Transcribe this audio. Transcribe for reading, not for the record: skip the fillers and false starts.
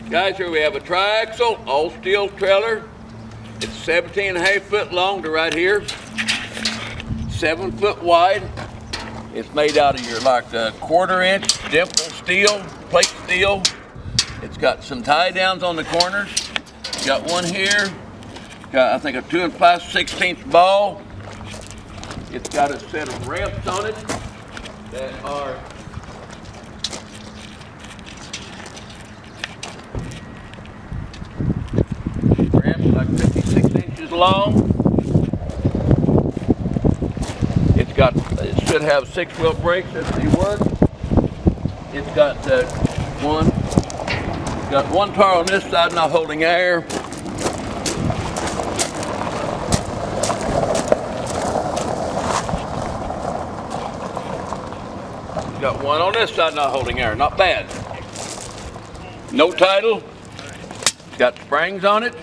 Guys, here we have a tri-axle, all steel trailer. It's 17.5 foot long to right here, 7 foot wide. It's made out of your like a 1/4 inch dimple steel, plate steel. It's got some tie downs on the corners. Got one here. Got I think a 2 5/16 ball. It's got a set of ramps on it that are like 56 inches long. It should have 6-wheel brakes if they work. It's got one tire on this side not holding air. Got one on this side not holding air. Not bad. No title. Got springs on it.